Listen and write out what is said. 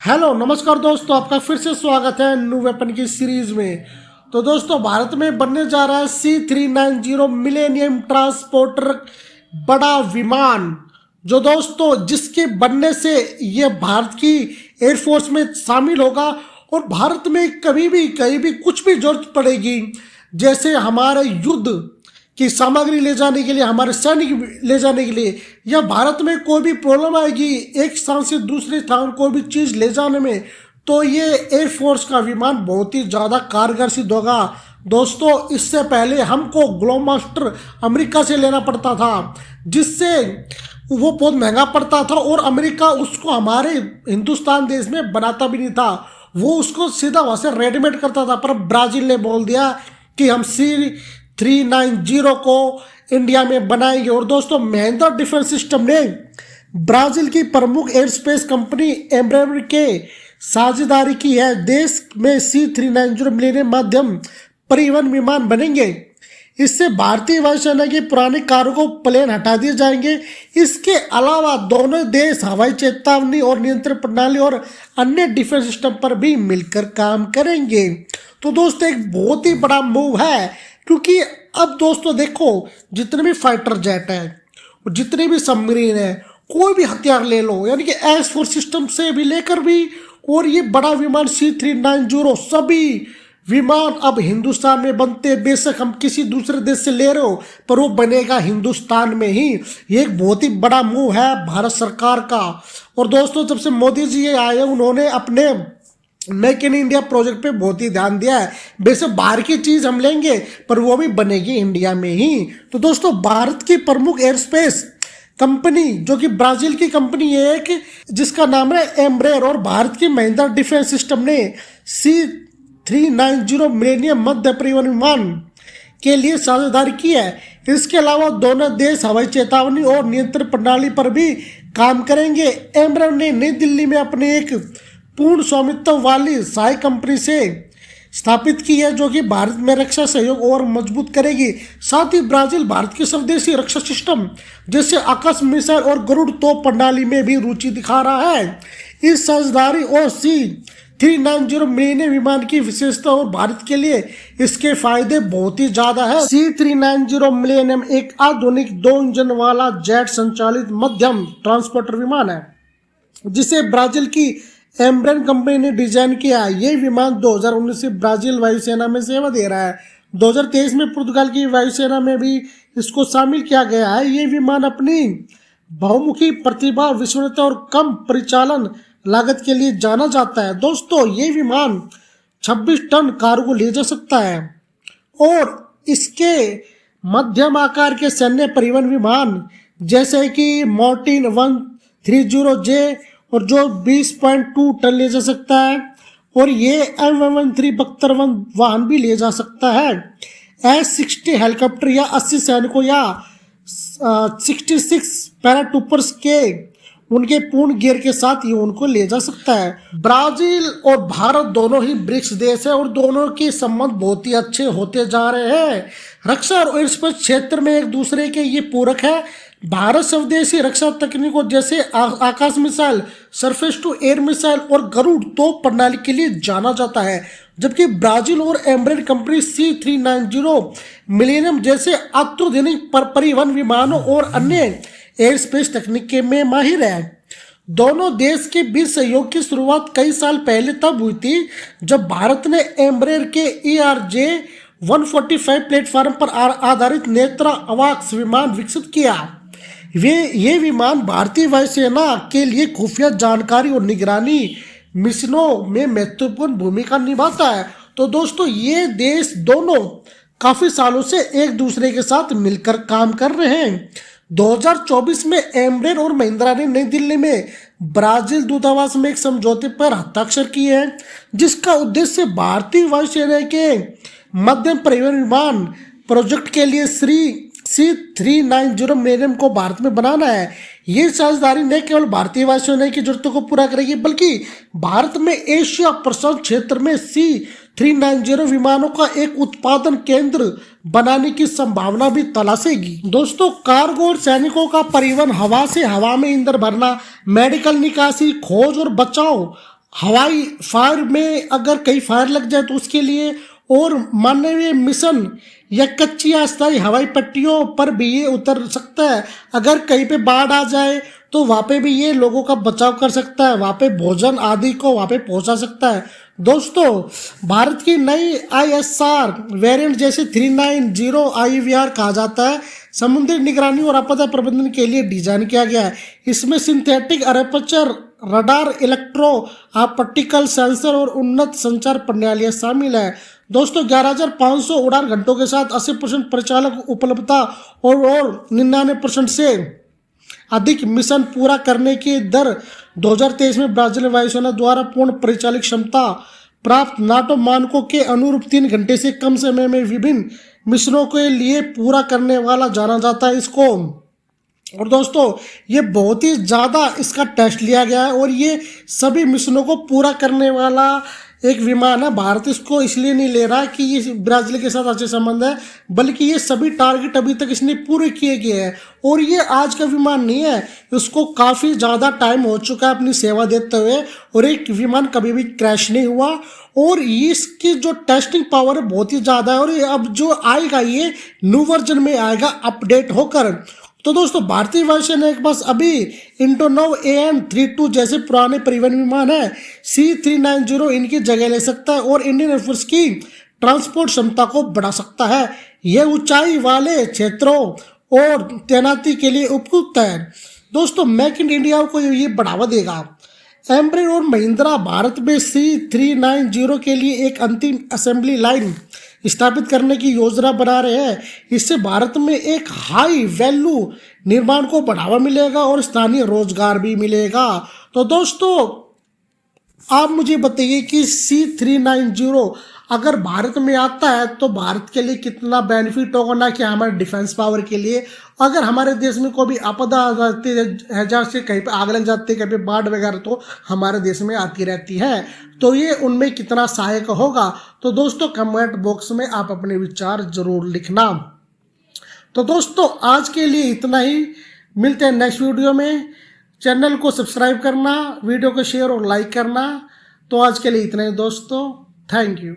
Hello नमस्कार दोस्तों, आपका फिर से स्वागत है न्यू वेपन की सीरीज में। तो दोस्तों, भारत में बनने जा रहा है C390 मिलेनियम ट्रांसपोर्टर बड़ा विमान, जो दोस्तों जिसके बनने से ये भारत की एयरफोर्स में शामिल होगा और भारत में कभी भी कहीं भी कुछ भी जरूरत पड़ेगी, जैसे हमारे युद्ध की सामग्री ले जाने के लिए, हमारे सैनिक ले जाने के लिए, या भारत में कोई भी प्रॉब्लम आएगी एक स्थान से दूसरे स्थान कोई भी चीज़ ले जाने में, तो ये एयरफोर्स का विमान बहुत ही ज़्यादा कारगर सिद्ध होगा। दोस्तों, इससे पहले हमको ग्लोबमास्टर अमेरिका से लेना पड़ता था, जिससे वो बहुत महंगा पड़ता था और अमेरिका उसको हमारे हिंदुस्तान देश में बनाता भी नहीं था, वो उसको सीधा वहाँ से रेडीमेड करता था। पर ब्राज़ील ने बोल दिया कि हम C390 को इंडिया में बनाएंगे। और दोस्तों, महिंद्रा डिफेंस सिस्टम ने ब्राज़ील की प्रमुख एयरस्पेस कंपनी एम्ब्रेयर के साझेदारी की है। देश में C390 मिलेनियम मध्यम परिवहन विमान बनेंगे। इससे भारतीय वायुसेना के पुराने कार्गो प्लेन हटा दिए जाएंगे। इसके अलावा दोनों देश हवाई चेतावनी और नियंत्रण प्रणाली और अन्य डिफेंस सिस्टम पर भी मिलकर काम करेंगे। तो दोस्तों, एक बहुत ही बड़ा मूव है, क्योंकि अब दोस्तों देखो, जितने भी फाइटर जेट है, जितने भी सबमरीन है, कोई भी हथियार ले लो, यानी कि एस फोर्स सिस्टम से भी लेकर भी, और ये बड़ा विमान C390, सभी विमान अब हिंदुस्तान में बनते। बेशक हम किसी दूसरे देश से ले रहे हो, पर वो बनेगा हिंदुस्तान में ही। ये एक बहुत ही बड़ा मूव है भारत सरकार का। और दोस्तों, जब से मोदी जी आए, उन्होंने अपने मेक इन इंडिया प्रोजेक्ट पे बहुत ही ध्यान दिया है। बेशक बाहर की चीज़ हम लेंगे, पर वो भी बनेगी इंडिया में ही। तो दोस्तों, भारत की प्रमुख एयरस्पेस कंपनी, जो कि ब्राज़ील की कंपनी है एक, जिसका नाम है एम्ब्रेयर, और भारत की महिंद्रा डिफेंस सिस्टम ने C390 मिलेनियम मध्य परिवहन विमान के लिए साझेदारी की है। इसके अलावा दोनों देश हवाई चेतावनी और नियंत्रण प्रणाली पर भी काम करेंगे। एम्ब्रेयर ने नई दिल्ली में अपने एक पूर्ण स्वामित्व वाली सहाय कंपनी से स्थापित की है, जो कि भारत में रक्षा सहयोग और मजबूत करेगी। साथ ही ब्राज़ील भारत की स्वदेशी रक्षा सिस्टम जैसे आकाश मिसाइल और गरुड़ तोप प्रणाली में भी रुचि दिखा रहा है। इस साझेदारी और C390 मिलेनियम विमान की विशेषता और भारत के लिए इसके फायदे बहुत ही ज़्यादा है। C390 मिलेनियम एक आधुनिक 2 इंजन वाला जेट संचालित मध्यम ट्रांसपोर्टर विमान है, जिसे ब्राज़ील की एम्ब्रेयर कंपनी ने डिजाइन किया। ये विमान 2019 से ब्राज़ील वायुसेना में सेवा दे रहा है। 2023 में पुर्तगाल की वायुसेना में भी इसको शामिल किया गया है। ये विमान अपनी बहुमुखी प्रतिभा, विश्वसनीयता और कम परिचालन लागत के लिए जाना जाता है। दोस्तों, ये विमान 26 टन कार्गो ले जा सकता है और इसके मध्यम आकार के सैन्य परिवहन विमान जैसे कि मॉर्टिन 130J और जो 20.2 टन ले जा सकता है, और ये M113 बख्तर-1 वाहन भी ले जा सकता है। S60 हेलीकॉप्टर या 80 सैनिकों या 66 पैराट्रूपर्स के उनके पूर्ण गियर के साथ ये उनको ले जा सकता है। ब्राज़ील और भारत दोनों ही ब्रिक्स देश है और दोनों के संबंध बहुत ही अच्छे होते जा रहे हैं। रक्षा और एयरस्पेस क्षेत्र में एक दूसरे के ये पूरक है। भारत स्वदेशी रक्षा तकनीकों जैसे Akash missile, surface to air missile और गरुड़ तोप प्रणाली के लिए जाना जाता है, जबकि ब्राज़ील और एम्ब्रेयर कंपनी C390 मिलेनियम जैसे अत्याधुनिक परिवहन विमानों और अन्य एयरस्पेस तकनीक में माहिर है। दोनों देश के बीच सहयोग की शुरुआत कई साल पहले तब हुई थी, जब भारत ने एम्ब्रेयर के ERJ-145 प्लेटफॉर्म पर आधारित नेत्रा अवाक्स विमान विकसित किया। ये विमान भारतीय वायुसेना के लिए खुफिया जानकारी और निगरानी मिशनों में महत्वपूर्ण भूमिका निभाता है। तो दोस्तों, ये देश दोनों काफ़ी सालों से एक दूसरे के साथ मिलकर काम कर रहे हैं। 2024 में एम्ब्रेयर और महिंद्रा ने नई दिल्ली में ब्राज़ील दूतावास में एक समझौते पर हस्ताक्षर किए हैं, जिसका उद्देश्य भारतीय वायुसेना के मध्यम परिवहन विमान प्रोजेक्ट के लिए C390 मिलेनियम को भारत में बनाना है। ये साझेदारी न केवल भारतीय वायुसेना की जरूरतों को पूरा करेगी, बल्कि भारत में एशिया प्रशांत क्षेत्र में C390 विमानों का एक उत्पादन केंद्र बनाने की संभावना भी तलाशेगी। दोस्तों, कार्गो और सैनिकों का परिवहन, हवा से हवा में ईंधन भरना, मेडिकल निकासी, खोज और बचाव हवाई फायर में अगर कहीं फायर लग जाए तो उसके लिए, और मानवीय मिशन या कच्ची अस्थायी हवाई पट्टियों पर भी ये उतर सकता है। अगर कहीं पे बाढ़ आ जाए तो वहाँ पे भी ये लोगों का बचाव कर सकता है, वहाँ पे भोजन आदि को वहाँ पे पहुँचा सकता है। दोस्तों, भारत की नई ISR वेरिएंट जैसे 390 IVR कहा जाता है, समुद्री निगरानी और आपदा प्रबंधन के लिए डिजाइन किया गया है। इसमें synthetic aperture radar, electro optical sensor और उन्नत संचार प्रणालियां शामिल है। दोस्तों, 11,500 उड़ान घंटों के साथ 80% परिचालक उपलब्धता और 99% से अधिक मिशन पूरा करने की दर 2023 में ब्राजील वायुसेना द्वारा पूर्ण परिचालित क्षमता प्राप्त नाटो मानकों के अनुरूप 3 घंटे से कम समय में विभिन्न मिशनों के लिए पूरा करने वाला जाना जाता है इसको। और दोस्तों, ये बहुत ही ज़्यादा इसका टेस्ट लिया गया है और ये सभी मिशनों को पूरा करने वाला एक विमान है। भारत इसको इसलिए नहीं ले रहा कि ये ब्राजील के साथ अच्छे संबंध है, बल्कि ये सभी टारगेट अभी तक इसने पूरे किए गए हैं। और ये आज का विमान नहीं है, इसको काफ़ी ज़्यादा टाइम हो चुका है अपनी सेवा देते हुए, और एक विमान कभी भी क्रैश नहीं हुआ। और इसकी जो टेस्टिंग पावर है बहुत ही ज़्यादा है, और ये अब जो आएगा ये न्यू वर्जन में आएगा अपडेट होकर। तो दोस्तों, भारतीय वायुसेना के पास अभी इंटोनोव AN-32 जैसे पुराने परिवहन विमान है, C-390 इनकी जगह ले सकता है और इंडियन एयरफोर्स की ट्रांसपोर्ट क्षमता को बढ़ा सकता है। यह ऊंचाई वाले क्षेत्रों और तैनाती के लिए उपयुक्त है। दोस्तों, मेक इन इंडिया को ये बढ़ावा देगा। एम्ब्रेर और महिंद्रा भारत में C-390 के लिए एक अंतिम असेंबली लाइन स्थापित करने की योजना बना रहे हैं। इससे भारत में एक हाई वैल्यू निर्माण को बढ़ावा मिलेगा और स्थानीय रोजगार भी मिलेगा। तो दोस्तों, आप मुझे बताइए कि C-390 अगर भारत में आता है तो भारत के लिए कितना बेनिफिट होगा, ना कि हमारे डिफेंस पावर के लिए। अगर हमारे देश में कोई भी आपदा आ जाती है, जैसे कहीं पे आग लग जाती है, कहीं पे बाढ़ वगैरह तो हमारे देश में आती रहती है, तो ये उनमें कितना सहायक होगा। तो दोस्तों, कमेंट बॉक्स में आप अपने विचार जरूर लिखना। तो दोस्तों, आज के लिए इतना ही, मिलते हैं नेक्स्ट वीडियो में। चैनल को सब्सक्राइब करना, वीडियो को शेयर और लाइक करना। तो आज के लिए इतना ही दोस्तों, थैंक यू।